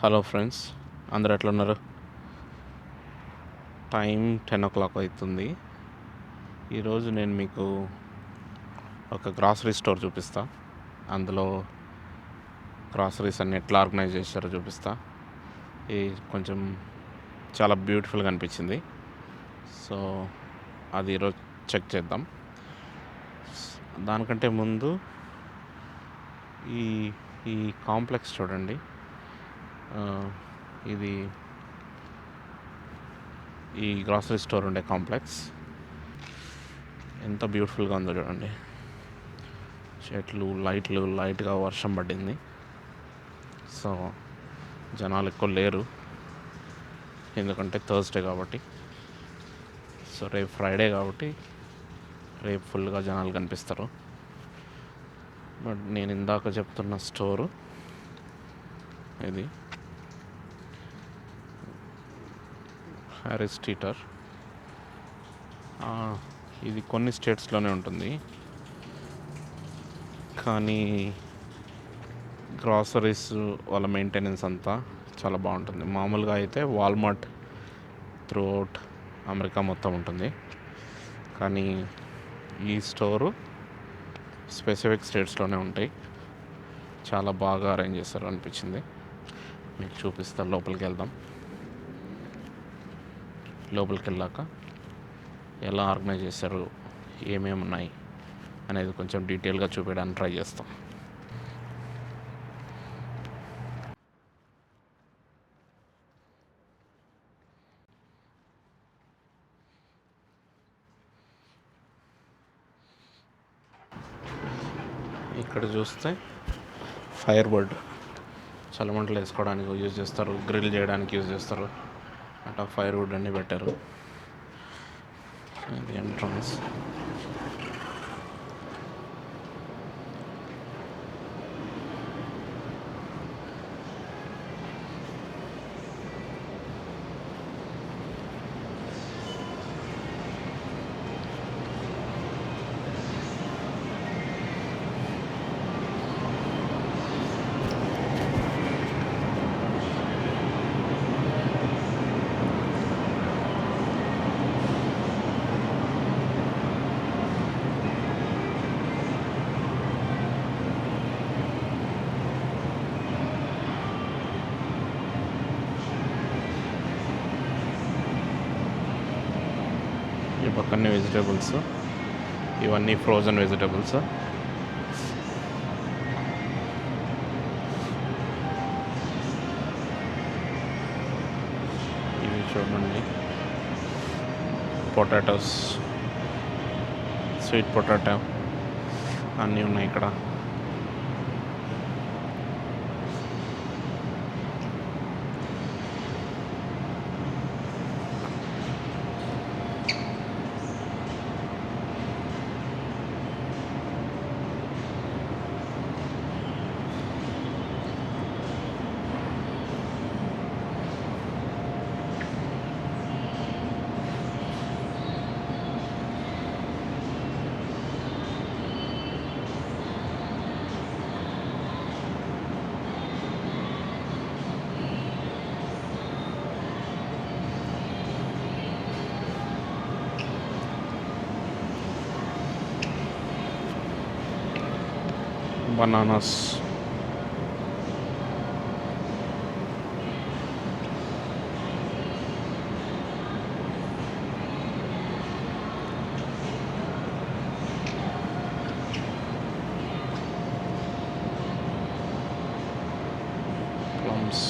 Hello friends, అందరు ఎట్లున్నారు? Time 10 o'clock అవుతుంది. ఈరోజు నేను మీకు ఒక గ్రాసరీ స్టోర్ చూపిస్తా. అందులో గ్రాసరీస్ అన్ని ఎట్లా ఆర్గనైజ్ చేస్తారో చూపిస్తా. ఇది కొంచెం చాలా బ్యూటిఫుల్గా అనిపించింది. సో అది ఈరోజు చెక్ చేద్దాం. దానికంటే ముందు ఈ ఈ కాంప్లెక్స్ చూడండి. ఇది ఈ గ్రాసరీ స్టోర్ ఉండే కాంప్లెక్స్ ఎంత బ్యూటిఫుల్గా ఉందో చూడండి. చెట్లు, లైట్గా వర్షం పడింది. సో జనాలు ఎక్కువ లేరు, ఎందుకంటే థర్స్డే కాబట్టి. సో రేపు ఫ్రైడే కాబట్టి రేపు ఫుల్గా జనాలు కనిపిస్తారు. బట్ నేను ఇందాక చెప్తున్న స్టోరు ఇది హ్యారిస్ టీటర్. ఇది కొన్ని స్టేట్స్లోనే ఉంటుంది, కానీ గ్రాసరీస్ వాళ్ళ మెయింటెనెన్స్ అంతా చాలా బాగుంటుంది. మామూలుగా అయితే వాల్మార్ట్ త్రూఅవుట్ అమెరికా మొత్తం ఉంటుంది, కానీ ఈ స్టోరు స్పెసిఫిక్ స్టేట్స్లోనే ఉంటాయి. చాలా బాగా అరేంజ్ చేస్తారు అనిపించింది. మీకు చూపిస్తాను. లోపలికి వెళ్దాం. లోపలికి వెళ్ళాక ఎలా ఆర్గనైజ్ చేస్తారు, ఏమేమి ఉన్నాయి అనేది కొంచెం డీటెయిల్గా చూపించడానికి ట్రై చేస్తాం. ఇక్కడ చూస్తే ఫైర్ వుడ్ చల్లమంటలు వేసుకోవడానికి యూజ్ చేస్తారు, గ్రిల్ చేయడానికి యూజ్ చేస్తారు. అట్లా ఫైర్ వుడ్ అన్నీ పెట్టారు. ఇది ఎంట్రన్స్. ఈ పక్కనే వెజిటేబుల్స్, ఇవన్నీ ఫ్రోజన్ వెజిటేబుల్స్. ఇవి చూడండి, పొటాటోస్, స్వీట్ పొటాటో అన్నీ ఉన్నాయి ఇక్కడ. Bananas, plums,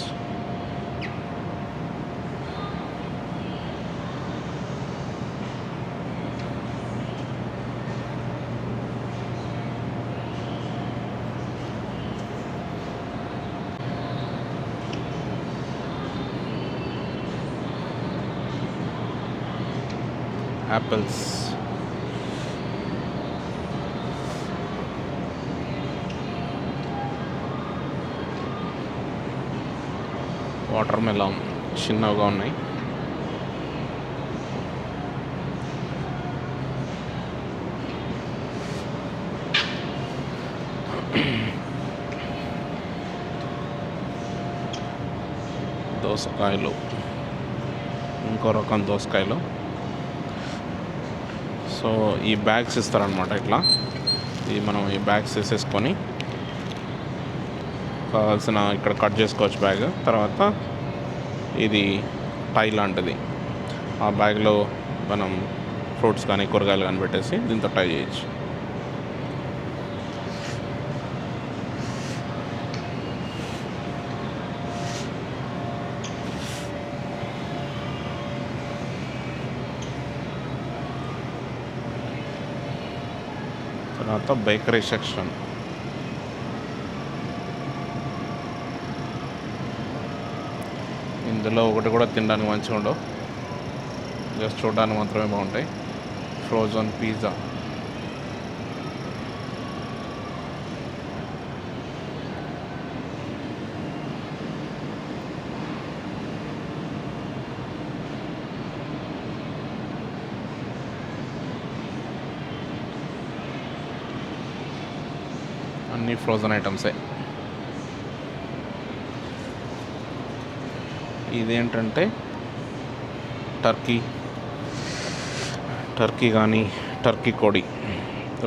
apples, water melon చిన్నగా ఉన్నాయి. దోసకాయలు, ఇంకో రకం దోసకాయలు. సో ఈ బ్యాగ్స్ ఇస్తారనమాట. ఇట్లా మనం ఈ బ్యాగ్స్ వేసేసుకొని కావాల్సిన ఇక్కడ కట్ చేసుకోవచ్చు బ్యాగ్. తర్వాత ఇది టై లాంటిది, ఆ బ్యాగ్లో మనం ఫ్రూట్స్ కానీ కూరగాయలు కానీ పెట్టేసి దీంతో టై చేయొచ్చు. తర్వాత బేకరీ సెక్షన్. ఇందులో ఒకటి కూడా తినడానికి మంచిగా ఉండవు, జస్ట్ చూడడానికి మాత్రమే బాగుంటాయి. Frozen pizza. అన్నీ ఫ్రోజన్ ఐటమ్సే. ఇదేంటంటే టర్కీ కానీ టర్కీ కోడి,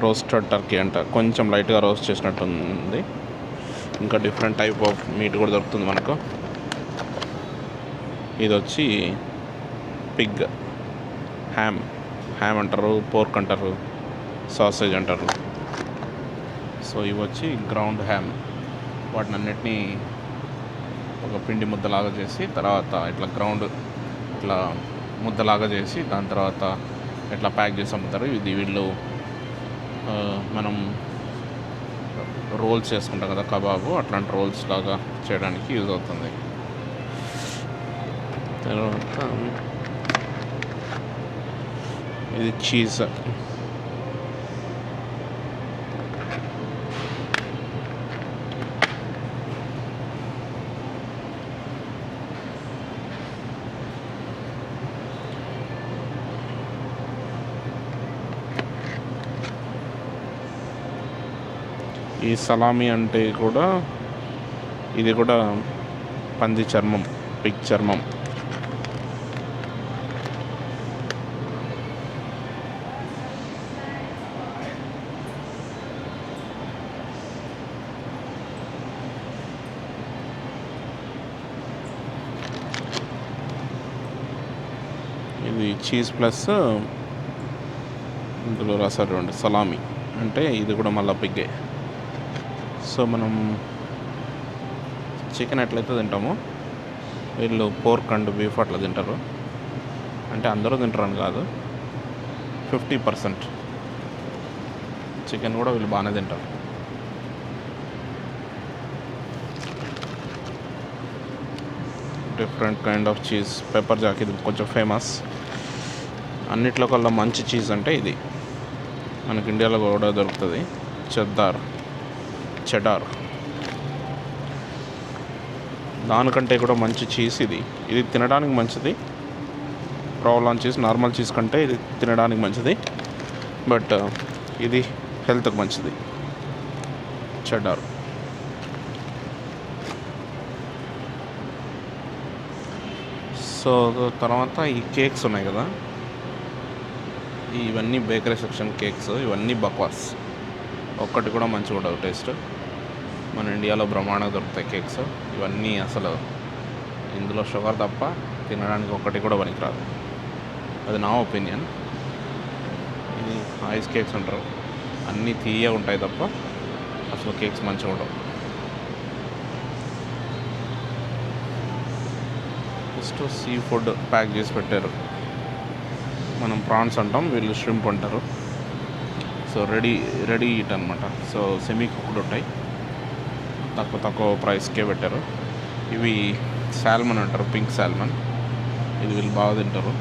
రోస్టెడ్ టర్కీ అంట. కొంచెం లైట్గా రోస్ట్ చేసినట్టు ఉంది. ఇంకా డిఫరెంట్ టైప్ ఆఫ్ మీట్ కూడా దొరుకుతుంది మనకు. ఇది వచ్చి పిగ్ హ్యామ్ అంటారు, పోర్క్ అంటారు, సాసేజ్ అంటారు. సో ఇవి వచ్చి గ్రౌండ్ హ్యామ్. వాటిని అన్నిటినీ ఒక పిండి ముద్దలాగా చేసి, తర్వాత ఇట్లా ముద్దలాగా చేసి దాని తర్వాత ఇట్లా ప్యాక్ చేసి అమ్ముతారు. ఇది వీళ్ళు మనం రోల్స్ చేసుకుంటాం కదా, కబాబు, అట్లాంటి రోల్స్ లాగా చేయడానికి యూజ్ అవుతుంది. తర్వాత ఇది చీజ్. ఈ సలామీ అంటే కూడా ఇది కూడా పంది చర్మం, పిగ్ చర్మం. ఇది చీజ్ ప్లస్ ఇందులో రాసారు చూడండి సలామీ, అంటే ఇది కూడా మళ్ళీ పిగ్గే. సో మనం చికెన్ ఎట్లయితే తింటామో వీళ్ళు పోర్క్ అండ్ బీఫ్ అట్లా తింటారు. అంటే అందరూ తింటారని కాదు, 50% చికెన్ కూడా వీళ్ళు బాగానే తింటారు. Different kind of cheese. Pepper Jack ఇది కొంచెం ఫేమస్. అన్నిట్లో కల్లా మంచి చీజ్ అంటే ఇది. మనకి ఇండియాలో కూడా దొరుకుతుంది, చెడార్. దానికంటే కూడా మంచి చీజ్ ఇది తినడానికి మంచిది. ప్రావలాన్ చీజ్ నార్మల్ చీజ్ కంటే ఇది తినడానికి మంచిది, బట్ ఇది హెల్త్కి మంచిది, చెడార్. సో తర్వాత ఈ కేక్స్ ఉన్నాయి కదా, ఇవన్నీ బేకరీ సెక్షన్ కేక్స్. ఇవన్నీ బక్వాస్, ఒక్కటి కూడా మంచిగా ఉండదు టేస్ట్. మన ఇండియాలో బ్రహ్మాండంగా దొరుకుతాయి కేక్స్. ఇవన్నీ అసలు ఇందులో షుగర్ తప్ప తినడానికి ఒక్కటి కూడా పనికిరాదు. అది నా ఒపీనియన్. ఇది ఐస్ కేక్స్ అంటారు, అన్నీ తీయగా ఉంటాయి తప్ప అసలు కేక్స్ మంచిగా ఉండవు. జస్ట్ సీ ఫుడ్ ప్యాక్ చేసి పెట్టారు. మనం ప్రాన్స్ అంటాం, వీళ్ళు ష్రింప్ అంటారు. సో రెడీ ఈట్ అనమాట. సో సెమీ కుక్డ్ ఉంటాయి, తక్కువ ప్రైస్కే పెట్టారు. ఇవి సాల్మన్ అంటారు, పింక్ సాల్మన్. ఇది వీళ్ళు బాగా తింటారు.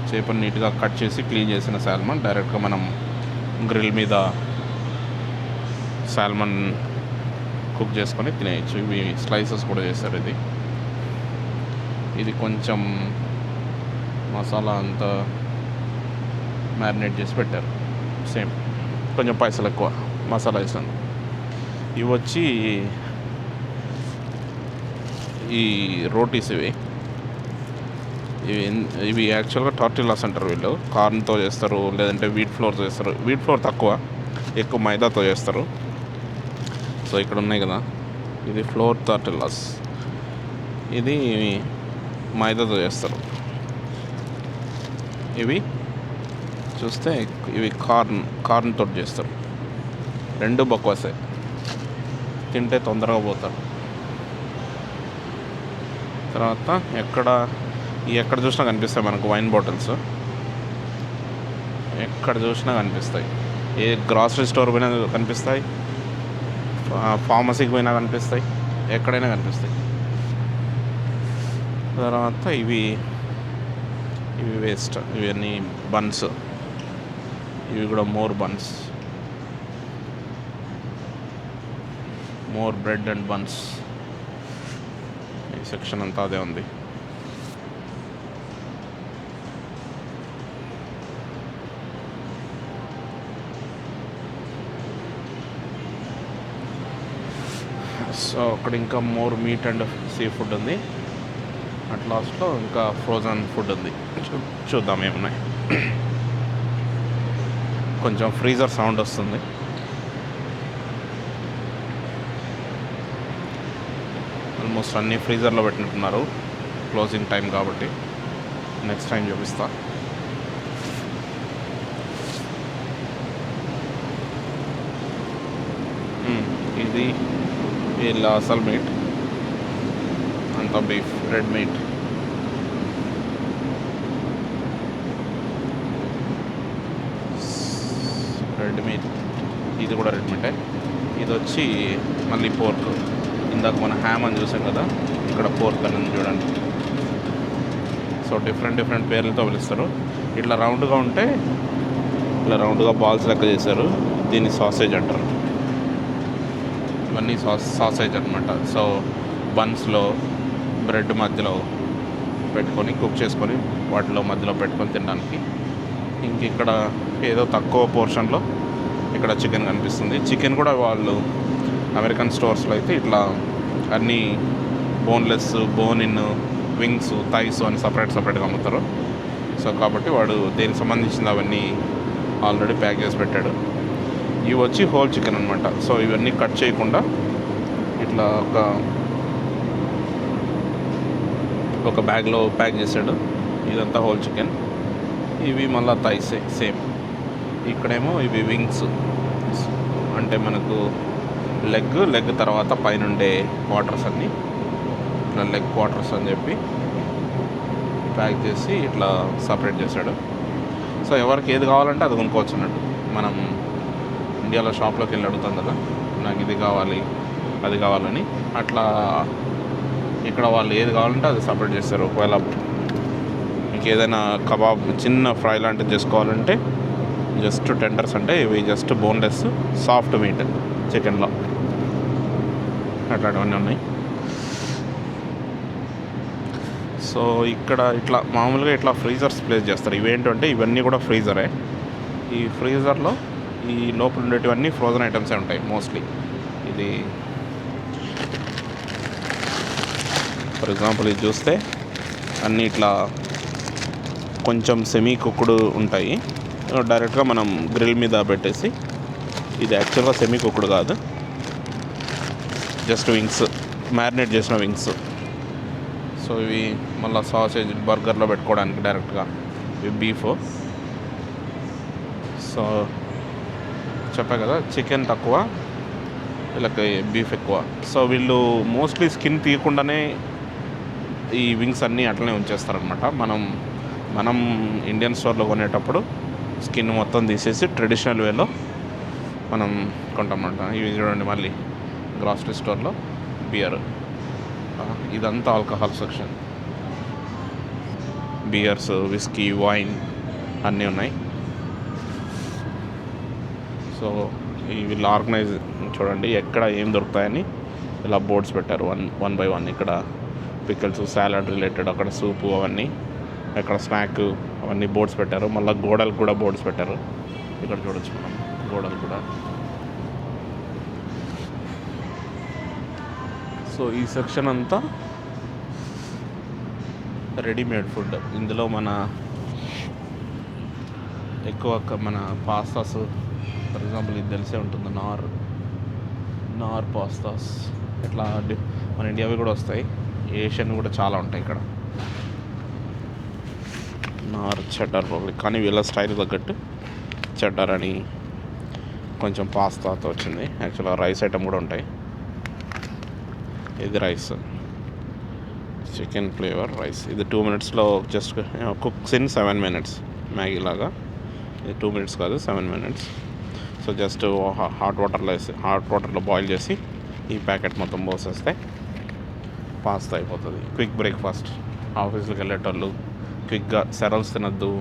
చేపను నీట్గా కట్ చేసి క్లీన్ చేసిన సాల్మన్ డైరెక్ట్గా మనం గ్రిల్ మీద సాల్మన్ కుక్ చేసుకొని తినేయచ్చు. ఇవి స్లైసెస్ కూడా చేస్తారు. ఇది కొంచెం మసాలా అంతా మ్యారినేట్ చేసి పెట్టారు. సేమ్ కొంచెం పైసలు ఎక్కువ మసాలా వేసాను. ఇవి వచ్చి ఈ రోటీస్ ఇవి యాక్చువల్గా టార్టిల్లాస్ అంటారు. వీళ్ళు కార్న్తో చేస్తారు, లేదంటే వీట్ ఫ్లోర్ చేస్తారు. వీట్ ఫ్లోర్ తక్కువ, ఎక్కువ మైదాతో చేస్తారు. సో ఇక్కడ ఉన్నాయి కదా, ఇది ఫ్లోర్ టార్టిల్లాస్, ఇది మైదాతో చేస్తారు. ఇవి చూస్తే ఇవి కార్న్ తోటి చేస్తారు. రెండు బక్వాసే, తింటే తొందరగా పోతారు. తర్వాత ఎక్కడ చూసినా కనిపిస్తాయి మనకు వైన్ బాటిల్స్, ఎక్కడ చూసినా కనిపిస్తాయి. ఏ గ్రాసరీ స్టోర్ పోయినా కనిపిస్తాయి, ఫార్మసీకి పోయినా కనిపిస్తాయి, ఎక్కడైనా కనిపిస్తాయి. తర్వాత ఇవి వేస్ట్, ఇవన్నీ బన్స్, ఇవి కూడా more buns, more bread and buns. ఈ సెక్షన్ అంతా అదే ఉంది. సో అక్కడ ఇంకా more meat and seafood ఉంది. అట్ లాస్ట్లో ఇంకా ఫ్రోజన్ ఫుడ్ ఉంది. చూద్దాం ఏమున్నాయి. కొంచెం ఫ్రీజర్ సౌండ్ వస్తుంది. ఆల్మోస్ట్ అన్నీ ఫ్రీజర్లో పెట్టినట్టున్నారు, క్లోజింగ్ టైం కాబట్టి. నెక్స్ట్ టైం చూపిస్తా. ఇది వీళ్ళ అసలు మీట్ అంతా బీఫ్, రెడ్ మీట్. ఇది కూడా రెడ్ మీటే. ఇది వచ్చి మళ్ళీ పోర్క్. ఇందాక మన హ్యామ్ అని చూసాం కదా, ఇక్కడ పోర్క్ అని చూడండి. సో డిఫరెంట్ పేర్లతో పిలుస్తారు. ఇట్లా రౌండ్గా ఉంటే ఇట్లా రౌండ్గా బాల్స్ లెక్క చేశారు. దీన్ని సాసేజ్ అంటారు. ఇవన్నీ సాసేజ్ అనమాట. సో బన్స్లో బ్రెడ్ మధ్యలో పెట్టుకొని కుక్ చేసుకొని వాటిలో మధ్యలో పెట్టుకొని తినడానికి. ఇంక ఇక్కడ ఏదో తక్కువ పోర్షన్లో ఇక్కడ చికెన్ కనిపిస్తుంది. చికెన్ కూడా వాళ్ళు అమెరికన్ స్టోర్స్లో అయితే ఇట్లా అన్నీ boneless, bone in, wings, thighs అని సపరేట్గా అమ్ముతారు. సో కాబట్టి వాడు దేనికి సంబంధించింది అవన్నీ ఆల్రెడీ ప్యాక్ చేసి పెట్టాడు. ఇవి వచ్చి హోల్ చికెన్ అనమాట. సో ఇవన్నీ కట్ చేయకుండా ఇట్లా ఒక బ్యాగ్లో ప్యాక్ చేశాడు. ఇదంతా హోల్ చికెన్. ఇవి మళ్ళీ థైసే సేమ్. ఇక్కడేమో ఇవి వింగ్స్, అంటే మనకు లెగ్ తర్వాత పైనుండే క్వార్టర్స్ అన్నీ ఇట్లా లెగ్ క్వార్టర్స్ అని చెప్పి ప్యాక్ చేసి ఇట్లా సపరేట్ చేశాడు. సో ఎవరికి ఏది కావాలంటే అది కొనుక్కోవచ్చు అన్నట్టు. మనం ఇండియాలో షాప్లోకి వెళ్ళి అడుగుతాం కదా, నాకు ఇది కావాలి అది కావాలని. అట్లా ఇక్కడ వాళ్ళు ఏది కావాలంటే అది సపరేట్ చేస్తారు. ఒకవేళ మీకు ఏదైనా కబాబ్ చిన్న ఫ్రై లాంటిది చేసుకోవాలంటే జస్ట్ టెండర్స్, అంటే ఇవి జస్ట్ బోన్లెస్ సాఫ్ట్ మీట్ చికెన్లో అట్లాంటివన్నీ ఉన్నాయి. సో ఇక్కడ ఇట్లా మామూలుగా ఇట్లా ఫ్రీజర్స్ ప్లేస్ చేస్తారు. ఇవేంటంటే ఇవన్నీ కూడా ఫ్రీజరే. ఈ ఫ్రీజర్లో ఈ లోపల ఉండేటివన్నీ ఫ్రోజన్ ఐటమ్సే ఉంటాయి మోస్ట్లీ. ఇది ఫర్ ఎగ్జాంపుల్ ఇది చూస్తే అన్నీ ఇట్లా కొంచెం సెమీ కుక్డ్ ఉంటాయి. డైరెక్ట్గా మనం గ్రిల్ మీద పెట్టేసి, ఇది యాక్చువల్గా సెమీ కుక్డ్ కాదు, జస్ట్ వింగ్స్, మ్యారినేట్ చేసిన వింగ్స్. సో ఇవి మళ్ళీ సాసేజ్ బర్గర్లో పెట్టుకోవడానికి డైరెక్ట్గా. ఇవి బీఫ్. సో చెప్పా కదా, చికెన్ తక్కువ, వీళ్ళకి బీఫ్ ఎక్కువ. సో వీళ్ళు మోస్ట్లీ స్కిన్ తీయకుండానే ఈ వింగ్స్ అన్నీ అట్లనే ఉంచేస్తారనమాట. మనం ఇండియన్ స్టోర్లో కొనేటప్పుడు స్కిన్ మొత్తం తీసేసి ట్రెడిషనల్ వేలో మనం కొంటామన్నమాట. ఇవి చూడండి మళ్ళీ గ్రాసరీ స్టోర్లో బియర్. ఇదంతా alcohol section. Beers, whisky, wine అన్నీ ఉన్నాయి. సో వీళ్ళు ఆర్గనైజ్ చూడండి ఎక్కడ ఏం దొరుకుతాయని ఇలా బోర్డ్స్ పెట్టారు వన్ బై వన్. ఇక్కడ పికిల్స్, సాలడ్ రిలేటెడ్, అక్కడ సూపు అవన్నీ, అక్కడ స్నాక్ అవన్నీ బోర్డ్స్ పెట్టారు. మళ్ళీ గోడలకు కూడా బోర్డ్స్ పెట్టారు. ఇక్కడ చూడొచ్చు మనం గోడలు కూడా. సో ఈ సెక్షన్ అంతా రెడీమేడ్ ఫుడ్. ఇందులో ఎక్కువ మన పాస్తాస్, ఫర్ ఎగ్జాంపుల్ ఇది తెలిసే ఉంటుంది, నార్ పాస్తాస్. ఇట్లా మన ఇండియావి కూడా వస్తాయి, ఏషియన్ కూడా చాలా ఉంటాయి ఇక్కడ. నార్ చెడ్డర్ పబ్లిక్, కానీ వీళ్ళ స్టైల్ తగ్గట్టు చెడ్డర్ అని కొంచెం పాస్తాతో వచ్చింది. యాక్చువల్గా రైస్ ఐటమ్ కూడా ఉంటాయి. ఇది రైస్, చికెన్ ఫ్లేవర్ రైస్. ఇది 2 minutesలో just cooks in 7 minutes. Maggi లాగా ఇది 2 minutes కాదు, 7 minutes. సో జస్ట్ హాట్ వాటర్లో బాయిల్ చేసి ఈ ప్యాకెట్ మొత్తం పోసేస్తే పాస్తా అయిపోతుంది. Quick breakfast. ఆఫీస్కి వెళ్ళేటోళ్ళు, క్విక్గా సెరల్స్ తినద్దు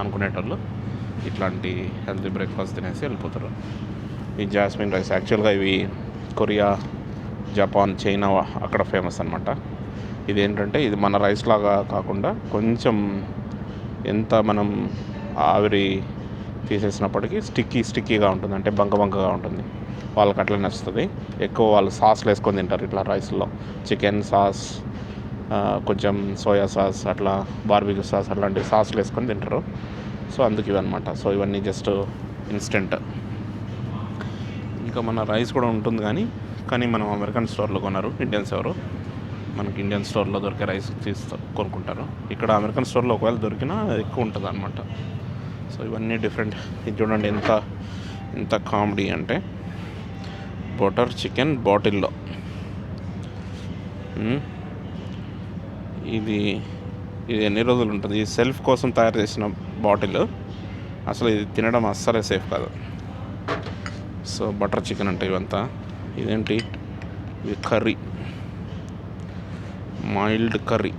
అనుకునేటోళ్ళు ఇట్లాంటి హెల్తీ బ్రేక్ఫాస్ట్ తినేసి వెళ్ళిపోతారు. ఈ జాస్మిన్ రైస్ యాక్చువల్గా ఇవి కొరియా, జపాన్, చైనా అక్కడ ఫేమస్ అనమాట. ఇదేంటంటే ఇది మన రైస్ లాగా కాకుండా కొంచెం ఎంత మనం ఆవిరి తీసేసినప్పటికీ స్టిక్కీగా ఉంటుంది, అంటే బంకగా ఉంటుంది. వాళ్ళకి అట్లా నచ్చుతుంది. ఎక్కువ వాళ్ళు సాస్లు వేసుకొని తింటారు ఇట్లా రైస్లో. చికెన్ సాస్, కొంచెం సోయా సాస్, అట్లా బార్బిక్యూ సాస్, అట్లాంటి సాస్లు వేసుకొని తింటారు. సో అందుకు ఇవన్నమాట. సో ఇవన్నీ జస్ట్ ఇన్స్టెంట్. ఇంకా మన రైస్ కూడా ఉంటుంది, కానీ మనం అమెరికన్ స్టోర్లో కొనరు ఇండియన్స్ ఎవరు. మనకి ఇండియన్ స్టోర్లో దొరికే రైస్ కొనుక్కుంటారు. ఇక్కడ అమెరికన్ స్టోర్లో ఒకవేళ దొరికినా ఎక్కువ ఉంటుంది అనమాట. సో ఇవన్నీ డిఫరెంట్. ఇది చూడండి ఎంత కామెడీ అంటే, బటర్ చికెన్ బాటిల్లో. ఇది ఎన్ని రోజులు ఉంటుంది? ఈ సెల్ఫ్ కోసం తయారు చేసిన బాటిల్. అసలు ఇది తినడం అస్సలే సేఫ్ కాదు. సో బటర్ చికెన్ అంటే ఇవంతా. ఇదేంటి? ఇది కర్రీ, మైల్డ్ కర్రీ,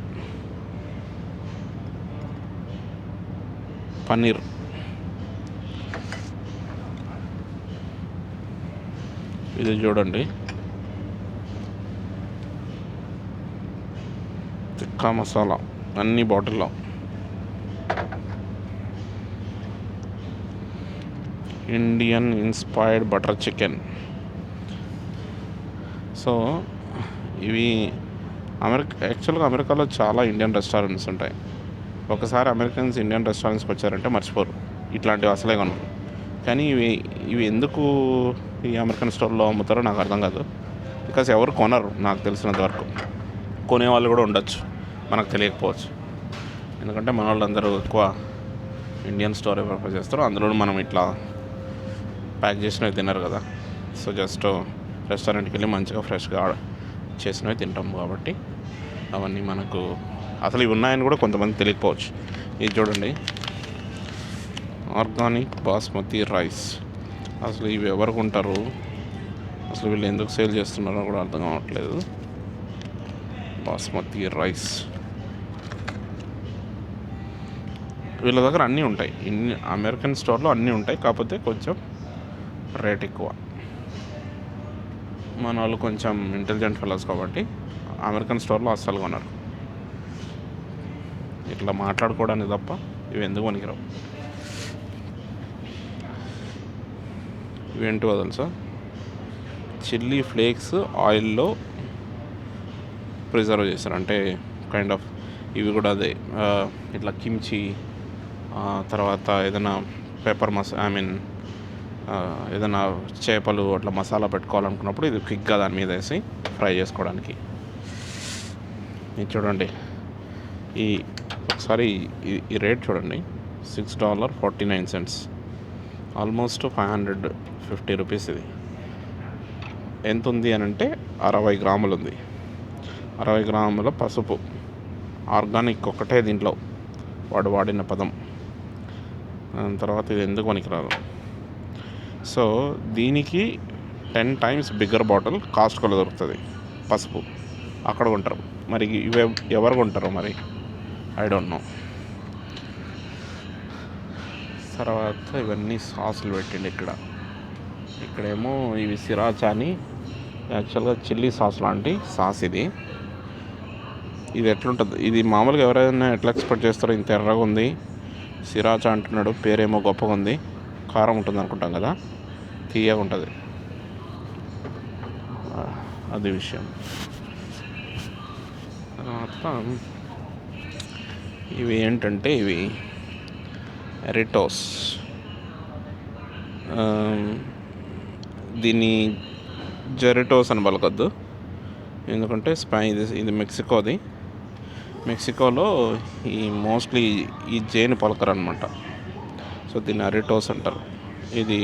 పన్నీర్. ఇది చూడండి, తిక్కా మసాలా అన్ని బాటిల్లో. Indian inspired butter chicken. So ఇవి యాక్చువల్గా అమెరికాలో చాలా ఇండియన్ రెస్టారెంట్స్ ఉంటాయి. ఒకసారి అమెరికన్స్ ఇండియన్ రెస్టారెంట్స్కి వచ్చారంటే మర్చిపోరు, ఇట్లాంటివి అసలే కొనరు. కానీ ఇవి ఎందుకు ఈ అమెరికన్ స్టోర్లో అమ్ముతారో నాకు అర్థం కాదు. బికాస్ ఎవరు కొనరు నాకు తెలిసినంత వరకు. కొనేవాళ్ళు కూడా ఉండొచ్చు, మనకు తెలియకపోవచ్చు. ఎందుకంటే మన వాళ్ళందరూ ఎక్కువ ఇండియన్ స్టోర్ ప్రిఫర్ చేస్తారు. అందులో మనం ఇట్లా ప్యాక్ చేసినవి తినరు కదా. సో జస్ట్ రెస్టారెంట్కి వెళ్ళి మంచిగా ఫ్రెష్గా చేసినవి తింటాం కాబట్టి అవన్నీ మనకు అసలు ఇవి ఉన్నాయని కూడా కొంతమంది తెలియకపోవచ్చు. ఇది చూడండి, ఆర్గానిక్ బాస్మతి రైస్. అసలు ఇవి ఎవరు కొంటారు? అసలు వీళ్ళు ఎందుకు సేల్ చేస్తున్నారో కూడా అర్థం కావట్లేదు. బాస్మతి రైస్ వీళ్ళ దగ్గర అన్నీ ఉంటాయి. అమెరికన్ స్టోర్లో అన్నీ ఉంటాయి, కాకపోతే కొంచెం రేట్ ఎక్కువ. మన వాళ్ళు కొంచెం ఇంటెలిజెంట్ ఫెలోస్ కాబట్టి అమెరికన్ స్టోర్లో అస్సలు కొనరు. ఇట్లా మాట్లాడుకోవడానికి తప్ప ఇవి ఎందుకు పనికిరావు. ఇవేంటివో తెలుసా? చిల్లీ ఫ్లేక్స్ ఆయిల్లో ప్రిజర్వ్ చేస్తారు. అంటే కైండ్ ఆఫ్ ఇవి కూడా అదే. ఇట్లా కిమ్చి, తర్వాత ఏదైనా పెప్పర్ ఏదైనా చేపలు అట్లా మసాలా పెట్టుకోవాలనుకున్నప్పుడు ఇది క్విక్గా దాని మీద వేసి ఫ్రై చేసుకోవడానికి. ఇది చూడండి, ఒకసారి ఈ రేట్ చూడండి, $6.49, ఆల్మోస్ట్ 550 రూపీస్. ఇది ఎంత ఉంది అని అంటే 60 గ్రాములు ఉంది. 60 గ్రాముల పసుపు, ఆర్గానిక్ ఒకటే దీంట్లో వాడిన పదం. దాని తర్వాత ఇది ఎందుకు పనికిరాదు. సో దీనికి 10 times బిగ్గర్ బాటిల్ కాస్ట్కోలో దొరుకుతుంది పసుపు. అక్కడ కొంటారు. మరి ఇవి ఎవరు కొంటారో మరి ఐ డోంట్ నో. తర్వాత ఇవన్నీ సాసులు పెట్టండి. ఇక్కడేమో ఇవి సిరాచా అని, యాక్చువల్గా చిల్లీ సాస్ లాంటి సాస్. ఇది ఎట్లుంటుంది? ఇది మామూలుగా ఎవరైనా ఎట్లా ఎక్స్పెక్ట్ చేస్తారో, ఇంత ఎర్రగా ఉంది, సిరాచా అంటున్నాడు, పేరేమో గొప్పగా ఉంది, కారం ఉంటుంది అనుకుంటాం కదా, తీయగా ఉంటుంది. అది విషయం. తర్వాత ఇవి ఏంటంటే ఇవి ఎరిటోస్. దీన్ని జెరిటోస్ అని పలకొద్దు, ఎందుకంటే ఇది మెక్సికోలో ఈ మోస్ట్లీ ఈ జేని పలకరు అనమాట. సో దీన్ని అరిటోస్ అంటారు. ఇది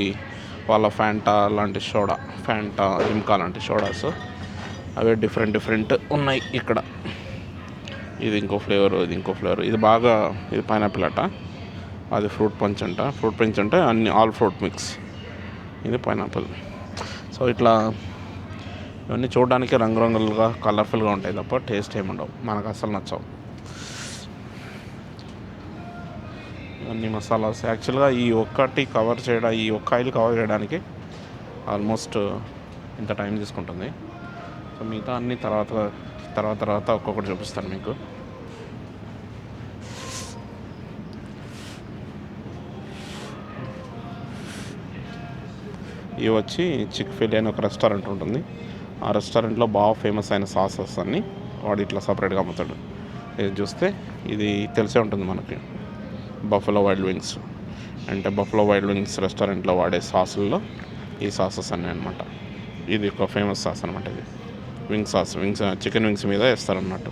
వాళ్ళ ఫ్యాంటా లాంటి సోడా, ఫ్యాంటా లిమ్కా లాంటి సోడాస్ అవే డిఫరెంట్ ఉన్నాయి ఇక్కడ. ఇది ఇంకో ఫ్లేవర్, ఇది పైనాపిల్ అట, అది ఫ్రూట్ పంచ్ అంటే అన్ని ఆల్ ఫ్రూట్ మిక్స్, ఇది పైనాపిల్. సో ఇట్లా ఇవన్నీ చూడడానికి రంగురంగులుగా కలర్ఫుల్గా ఉంటాయి తప్ప టేస్ట్ ఏముండవు, మనకు అసలు నచ్చవు. ఇవన్నీ మసాలాస్. యాక్చువల్గా ఈ ఒక్క ఆయిల్ కవర్ చేయడానికి ఆల్మోస్ట్ ఇంత టైం తీసుకుంటుంది. సో మిగతా అన్ని తర్వాత ఒక్కొక్కటి చూపిస్తాను మీకు. ఇవి వచ్చి చిక్-ఫిల్ అని ఒక రెస్టారెంట్ ఉంటుంది. ఆ రెస్టారెంట్లో బాగా ఫేమస్ అయిన సాసెస్ అన్నీ వాడు ఇట్లా సపరేట్గా అమ్ముతాడు. ఇది చూస్తే ఇది తెలిసే ఉంటుంది మనకి, బఫెలో వైల్డ్ వింగ్స్. అంటే బఫెలో వైల్డ్ వింగ్స్ రెస్టారెంట్లో వాడే సాసుల్లో ఈ సాసెస్ అన్నీ అనమాట. ఇది ఒక ఫేమస్ సాస్ అనమాట. ఇది చికెన్ వింగ్స్ మీద వేస్తారన్నట్టు.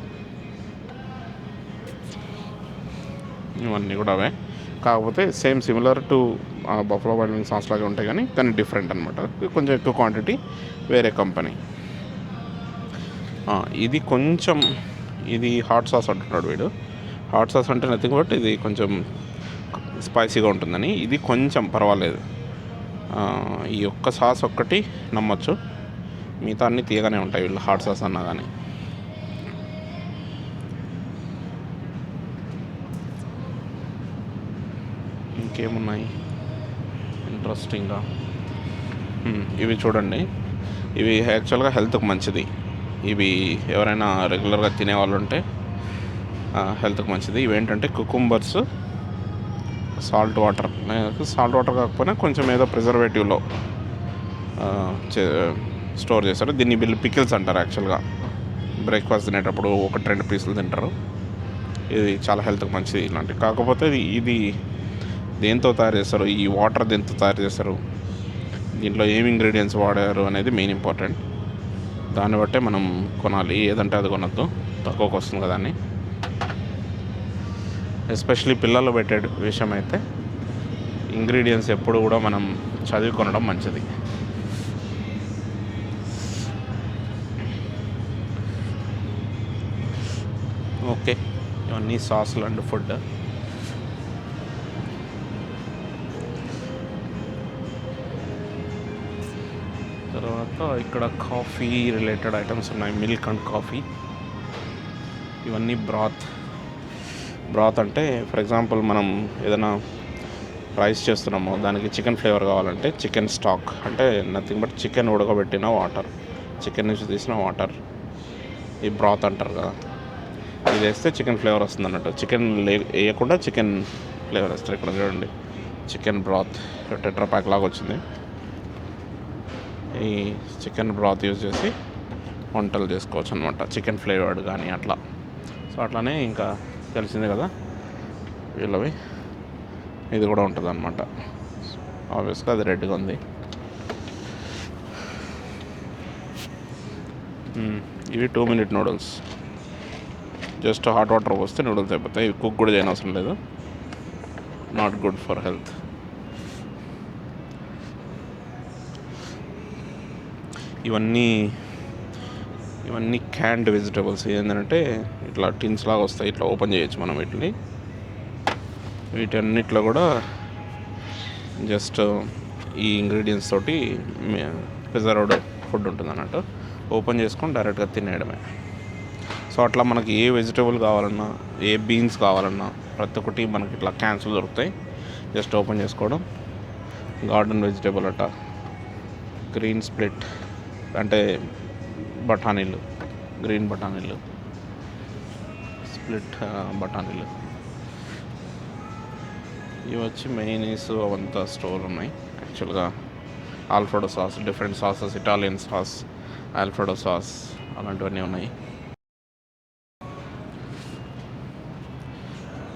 ఇవన్నీ కూడా అవే, కాకపోతే similar to buffalo wild wings sauce లాగా ఉంటాయి, కానీ డిఫరెంట్ అనమాట. కొంచెం ఎక్కువ క్వాంటిటీ, వేరే కంపెనీ. ఇది హాట్ సాస్ అంటున్నాడు వీడు. హాట్ సాస్ అంటే నథింగ్ బట్ ఇది కొంచెం స్పైసీగా ఉంటుందని. ఇది కొంచెం పర్వాలేదు. ఈ ఒక్క సాస్ ఒక్కటి నమ్మొచ్చు, మిగతా అన్నీ తీయగానే ఉంటాయి వీళ్ళు హాట్ సాస్ అన్నా కానీ. ఇంకేమున్నాయి ఇంట్రెస్టింగ్గా? ఇవి చూడండి, ఇవి యాక్చువల్గా హెల్త్కి మంచిది. ఇవి ఎవరైనా రెగ్యులర్గా తినేవాళ్ళు ఉంటే హెల్త్కి మంచిది. ఇవేంటంటే కుకుంబర్స్, సాల్ట్ వాటర్ కాకపోయినా కొంచెం ఏదో ప్రిజర్వేటివ్లో స్టోర్ చేస్తారు. దీన్ని వీళ్ళు పికిల్స్ అంటారు. యాక్చువల్గా బ్రేక్ఫాస్ట్ తినేటప్పుడు 1-2 పీసులు తింటారు. ఇది చాలా హెల్త్కి మంచిది ఇలాంటివి. కాకపోతే ఇది దేంతో తయారు చేస్తారు, ఈ వాటర్ దేంతో తయారు చేస్తారు, దీంట్లో ఏమి ఇంగ్రీడియంట్స్ వాడారు అనేది మెయిన్ ఇంపార్టెంట్. దాన్ని బట్టే మనం కొనాలి, ఏదంటే అది కొనద్దు, తక్కువకి వస్తుంది కదా అని. ఎస్పెషలీ పిల్లలు పెట్టే విషయం అయితే ఇంగ్రీడియంట్స్ ఎప్పుడు కూడా మనం చదివి కొనడం మంచిది. ఓకే, ఇవన్నీ సాసులు అండ్ ఫుడ్. తర్వాత ఇక్కడ కాఫీ రిలేటెడ్ ఐటమ్స్ ఉన్నాయి, మిల్క్ అండ్ కాఫీ. ఇవన్నీ బ్రాత్ అంటే ఫర్ ఎగ్జాంపుల్ మనం ఏదైనా రైస్ చేస్తున్నామో దానికి చికెన్ ఫ్లేవర్ కావాలంటే చికెన్ స్టాక్ అంటే నథింగ్ బట్ చికెన్ ఉడకబెట్టిన వాటర్, చికెన్ నుంచి తీసిన వాటర్, ఈ బ్రాత్ అంటారు కదా. ఇది వేస్తే చికెన్ ఫ్లేవర్ వస్తుంది అన్నట్టు. చికెన్ వేయకుండా చికెన్ ఫ్లేవర్ వస్తుంది. ఇక్కడ చూడండి, చికెన్ బ్రాత్ టెట్రా ప్యాక్ లాగా వచ్చింది. ఈ చికెన్ బ్రాత్ యూజ్ చేసి వంటలు చేసుకోవచ్చు అనమాట, చికెన్ ఫ్లేవర్డ్ కానీ అట్లా. సో అట్లానే ఇంకా తెలిసిందే కదా వీళ్ళవి, ఇది కూడా ఉంటుంది అనమాట. ఆబ్వియస్గా అది రెడ్గా ఉంది. ఇవి 2 minute noodles. Just hot water పోస్తే నూడిల్స్ అయిపోతాయి. ఇవి కుక్ కూడా చేయని అవసరం లేదు, నాట్ గుడ్ ఫర్ హెల్త్. ఇవన్నీ క్యాండ్ వెజిటబుల్స్. ఏంటంటే ఇట్లా టిన్స్ లాగా వస్తాయి, ఇట్లా ఓపెన్ చేయొచ్చు మనం వీటన్నిటిలో కూడా జస్ట్ ఈ ఇంగ్రీడియంట్స్ తోటి ప్రిజర్వ్డ్ ఫుడ్ ఉంటుంది అన్నట్టు. ఓపెన్ చేసుకొని డైరెక్ట్గా తినేయడమే. సో అట్లా మనకి ఏ వెజిటబుల్ కావాలన్నా, ఏ బీన్స్ కావాలన్నా ప్రతి ఒక్కటి మనకి ఇట్లా క్యాన్స్లో దొరుకుతాయి. జస్ట్ ఓపెన్ చేసుకోవడం. గార్డెన్ వెజిటబుల్ అట, గ్రీన్ స్ప్లిట్ అంటే బఠానీలు, గ్రీన్ బఠానీలు, స్ప్లిట్ బఠానీలు. ఇవి వచ్చి మెయినీస్ అవంతా స్టోర్ ఉన్నాయి. యాక్చువల్గా Alfredo sauce, different sauces, Italian sauce, Alfredo sauce అలాంటివన్నీ ఉన్నాయి.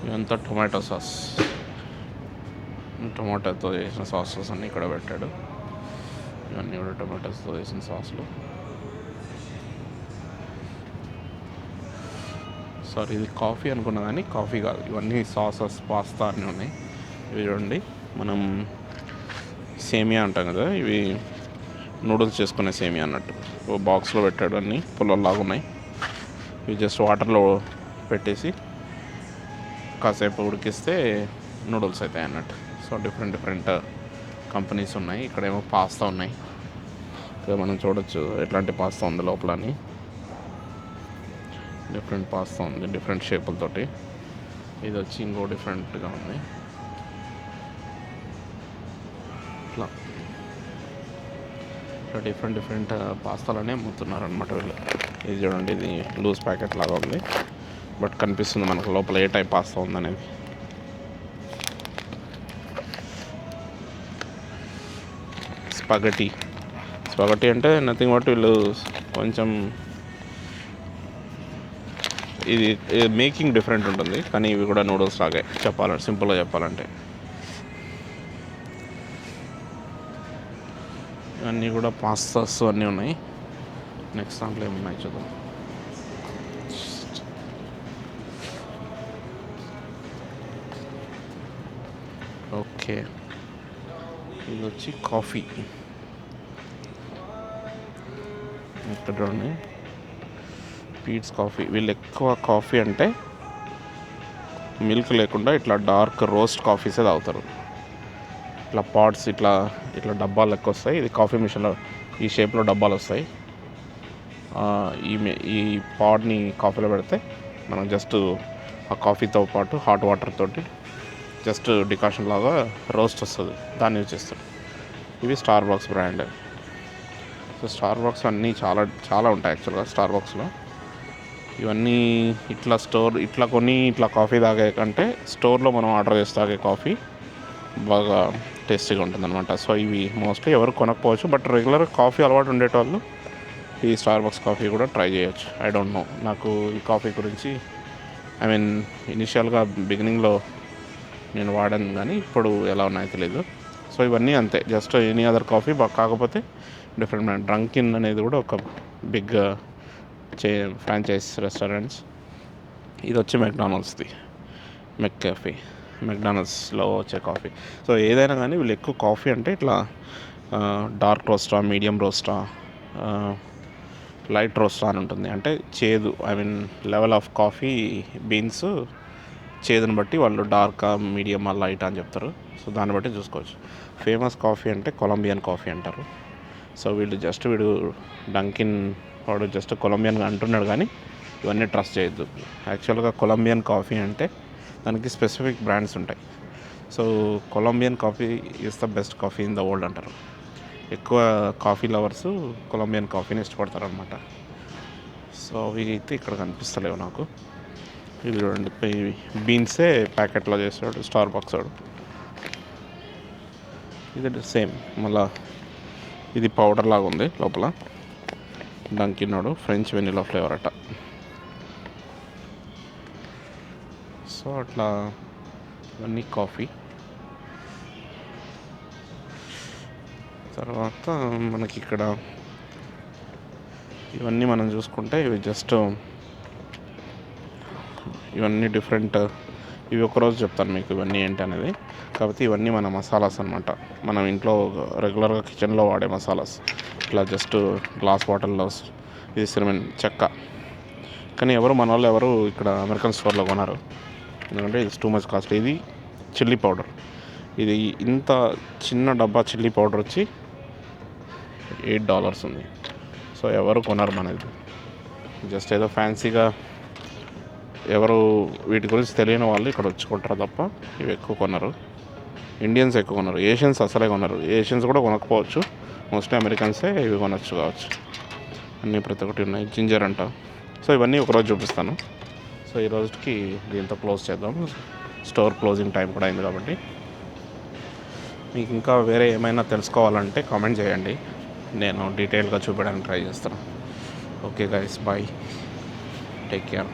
ఇదంతా టొమాటో సాస్, టొమాటోతో చేసిన సాసెస్ అన్నీ ఇక్కడ పెట్టాడు. ఇవన్నీ కూడా టొమాటోస్తో చేసిన సాసులు. సారీ, ఇది కాఫీ అనుకున్నా కానీ కాఫీ కాదు, ఇవన్నీ సాసెస్, పాస్తా అన్నీ ఉన్నాయి. ఇవి చూడండి, మనం సేమియా అంటాం కదా, ఇవి నూడిల్స్ చేసుకునే సేమియా అన్నట్టు. ఓ బాక్స్లో పెట్టాడు, అన్నీ పుల్లల్లాగా ఉన్నాయి. ఇవి జస్ట్ వాటర్లో పెట్టేసి కాసేపు ఉడికిస్తే నూడిల్స్ అవుతాయి అన్నట్టు. సో డిఫరెంట్ కంపెనీస్ ఉన్నాయి. ఇక్కడేమో పాస్తా ఉన్నాయి. ఇక్కడ మనం చూడొచ్చు ఎట్లాంటి పాస్తా ఉంది లోపలని. డిఫరెంట్ పాస్తా ఉంది, డిఫరెంట్ షేపులతోటి. ఇది వచ్చి ఇంకో డిఫరెంట్గా ఉంది. ఇట్లా డిఫరెంట్ పాస్తాలనే అమ్ముతున్నారు అనమాట వీళ్ళు. ఇది చూడండి, ఇది లూజ్ ప్యాకెట్ లాగా ఉంది, బట్ కనిపిస్తుంది మనకు లోపల ఏ టైప్ పాస్తా ఉందనేది. స్పగటీ అంటే నథింగ్ బట్ వీళ్ళు కొంచెం ఇది మేకింగ్ డిఫరెంట్ ఉంటుంది, కానీ ఇవి కూడా నూడిల్స్ లాగే చెప్పాలంటే, సింపుల్గా చెప్పాలంటే. ఇవన్నీ కూడా పాస్తాస్ అన్నీ ఉన్నాయి. నెక్స్ట్ దాంట్లో ఏమున్నాయి చూద్దాం. ఓకే, ఇది వచ్చి కాఫీ. ఇక్కడ చూడండి, పీట్స్ కాఫీ. వీళ్ళు ఎక్కువ కాఫీ అంటే మిల్క్ లేకుండా ఇట్లా డార్క్ రోస్ట్ కాఫీసే తాగుతారు. ఇట్లా పాట్స్ ఇట్లా డబ్బాలు లెక్క వస్తాయి. ఇది కాఫీ మిషన్లో ఈ షేప్లో డబ్బాలు వస్తాయి. ఈ పాడ్ని కాఫీలో పెడితే మనం జస్ట్ ఆ కాఫీతో పాటు హాట్ వాటర్ తోటి జస్ట్ డికాషన్ లాగా రోస్ట్ వస్తుంది, దాన్ని యూజ్ చేస్తారు. ఇవి star box brand. So star box అన్నీ చాలా ఉంటాయి యాక్చువల్గా స్టార్ బాక్స్లో. ఇవన్నీ ఇట్లా కొని ఇట్లా కాఫీ తాగే కంటే స్టోర్లో మనం ఆర్డర్ చేసి తాగే కాఫీ బాగా టేస్టీగా ఉంటుంది అనమాట. సో ఇవి మోస్ట్లీ ఎవరు కొనకపోవచ్చు, బట్ రెగ్యులర్ కాఫీ అలవాటు ఉండేటోళ్ళు ఈ స్టార్ బాక్స్ కాఫీ కూడా ట్రై చేయొచ్చు. ఐ డోంట్ నో, నాకు ఈ కాఫీ గురించి ఇనిషియల్గా బిగినింగ్లో నేను వాడాను, కానీ ఇప్పుడు ఎలా ఉన్నాయో తెలియదు. సో ఇవన్నీ అంతే, జస్ట్ ఎనీ అదర్ కాఫీ, కాకపోతే డిఫరెంట్ బ్రాండ్. డ్రంకిన్ అనేది కూడా ఒక బిగ్ ఫ్రాంచైజ్ రెస్టారెంట్స్. ఇది వచ్చి మెక్డానల్డ్స్ది, మెక్డానల్డ్స్లో వచ్చే కాఫీ. సో ఏదైనా కానీ వీళ్ళు ఎక్కువ కాఫీ అంటే ఇట్లా డార్క్ రోస్టా, మీడియం రోస్టా, లైట్ రోస్టా అని ఉంటుంది. అంటే చేదు, లెవెల్ ఆఫ్ కాఫీ బీన్స్ చేదుని బట్టి వాళ్ళు డార్క్, మీడియం, లైట్ అని చెప్తారు. సో దాన్ని బట్టి చూసుకోవచ్చు. ఫేమస్ కాఫీ అంటే కొలంబియన్ కాఫీ అంటారు. సో వీడు డంకిన్ వాడు జస్ట్ కొలంబియన్గా అంటున్నాడు, కానీ ఇవన్నీ ట్రస్ట్ చేయొద్దు. యాక్చువల్గా కొలంబియన్ కాఫీ అంటే దానికి స్పెసిఫిక్ బ్రాండ్స్ ఉంటాయి. So Colombian coffee is the best coffee in the world అంటారు. ఎక్కువ కాఫీ లవర్స్ కొలంబియన్ కాఫీని ఇష్టపడతారు అనమాట. సో అవి అయితే ఇక్కడ కనిపిస్తలేవు నాకు. ఇది చూడండి, బీన్సే ప్యాకెట్లో చేస్తాడు స్టార్ బాక్స్ వాడు. ఇది సేమ్, మళ్ళా ఇది పౌడర్ లాగా ఉంది లోపల. డంకిన్ వాడు ఫ్రెంచ్ వెనిలా ఫ్లేవర్ అట. సో అట్లా ఇవన్నీ కాఫీ. తర్వాత మనకి ఇక్కడ ఇవన్నీ మనం చూసుకుంటే ఇవి జస్ట్ ఇవన్నీ డిఫరెంట్. ఇవి ఒకరోజు చెప్తాను మీకు ఇవన్నీ ఏంటి అనేది. కాకపోతే ఇవన్నీ మన మసాలాస్ అనమాట, మనం ఇంట్లో రెగ్యులర్గా కిచెన్లో వాడే మసాలాస్. ఇట్లా జస్ట్ గ్లాస్ బాటిల్లో. ఇది సిరమిన్ చెక్క, కానీ మన వాళ్ళు ఎవరు ఇక్కడ అమెరికన్ స్టోర్లో కొన్నారు, ఎందుకంటే ఇది టూ మచ్ కాస్ట్. ఇది చిల్లీ పౌడర్. ఇది ఇంత చిన్న డబ్బా చిల్లీ పౌడర్ వచ్చి $8 ఉంది. సో ఎవరు కొనరు మనది, జస్ట్ ఏదో ఫ్యాన్సీగా ఎవరు వీటి గురించి తెలియని వాళ్ళు ఇక్కడ వచ్చుకుంటారు తప్ప ఇవి ఎక్కువ కొనరు. ఇండియన్స్ ఎక్కువ కొనరు, ఏషియన్స్ అసలే కొనరు. ఏషియన్స్ కూడా కొనకపోవచ్చు, మోస్ట్లీ అమెరికన్సే ఇవి కొనొచ్చు కావచ్చు. అన్నీ ప్రతి ఒక్కటి ఉన్నాయి. జింజర్ అంట. సో ఇవన్నీ ఒకరోజు చూపిస్తాను. సో ఈ రోజుకి దీంతో క్లోజ్ చేద్దాం, స్టోర్ క్లోజింగ్ టైం కూడా అయింది కాబట్టి. మీకు ఇంకా వేరే ఏమైనా తెలుసుకోవాలంటే కామెంట్ చేయండి, నేను డీటెయిల్గా చూపించడానికి ట్రై చేస్తాను. Okay guys, bye, take care.